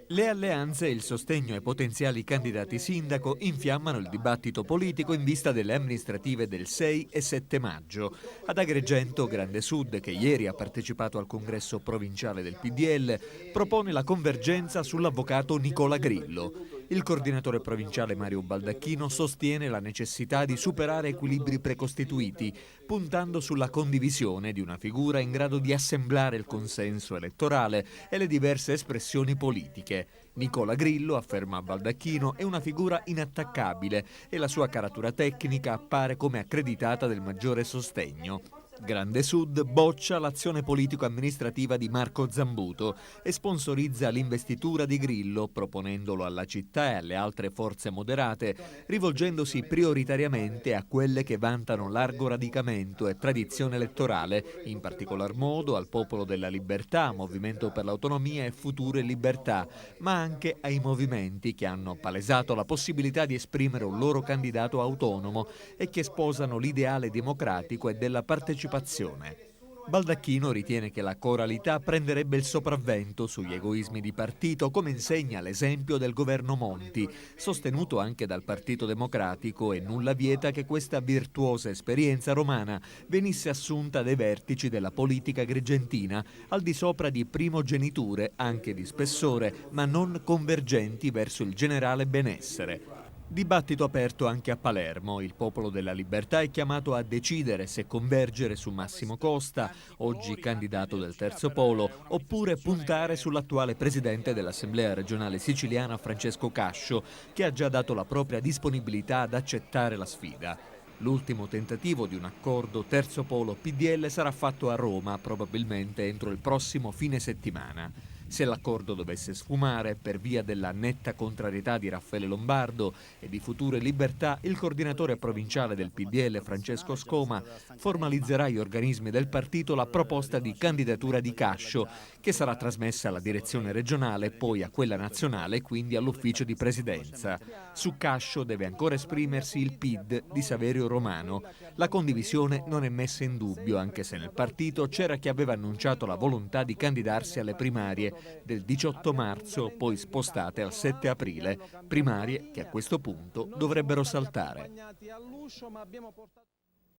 Le alleanze e il sostegno ai potenziali candidati sindaco infiammano il dibattito politico in vista delle amministrative del 6 e 7 maggio. Ad Agrigento, Grande Sud, che ieri ha partecipato al congresso provinciale del PDL, propone la convergenza sull'avvocato Nicola Grillo. Il coordinatore provinciale Mario Baldacchino sostiene la necessità di superare equilibri precostituiti, puntando sulla condivisione di una figura in grado di assemblare il consenso elettorale e le diverse espressioni politiche. Nicola Grillo, afferma Baldacchino, è una figura inattaccabile e la sua caratura tecnica appare come accreditata del maggiore sostegno. Grande Sud boccia l'azione politico-amministrativa di Marco Zambuto e sponsorizza l'investitura di Grillo, proponendolo alla città e alle altre forze moderate, rivolgendosi prioritariamente a quelle che vantano largo radicamento e tradizione elettorale, in particolar modo al Popolo della Libertà, Movimento per l'Autonomia e Futuro e Libertà, ma anche ai movimenti che hanno palesato la possibilità di esprimere un loro candidato autonomo e che sposano l'ideale democratico e della partecipazione. Baldacchino ritiene che la coralità prenderebbe il sopravvento sugli egoismi di partito, come insegna l'esempio del governo Monti, sostenuto anche dal Partito Democratico, e nulla vieta che questa virtuosa esperienza romana venisse assunta dai vertici della politica agrigentina, al di sopra di primogeniture anche di spessore, ma non convergenti verso il generale benessere. Dibattito aperto anche a Palermo. Il Popolo della Libertà è chiamato a decidere se convergere su Massimo Costa, oggi candidato del Terzo Polo, oppure puntare sull'attuale presidente dell'Assemblea regionale siciliana Francesco Cascio, che ha già dato la propria disponibilità ad accettare la sfida. L'ultimo tentativo di un accordo Terzo Polo PDL sarà fatto a Roma, probabilmente entro il prossimo fine settimana. Se l'accordo dovesse sfumare per via della netta contrarietà di Raffaele Lombardo e di Futuro e Libertà, il coordinatore provinciale del PDL Francesco Scoma formalizzerà agli organismi del partito la proposta di candidatura di Cascio, che sarà trasmessa alla direzione regionale, poi a quella nazionale e quindi all'ufficio di presidenza. Su Cascio deve ancora esprimersi il PID di Saverio Romano. La condivisione non è messa in dubbio, anche se nel partito c'era chi aveva annunciato la volontà di candidarsi alle primarie del 18 marzo, poi spostate al 7 aprile, primarie che a questo punto dovrebbero saltare.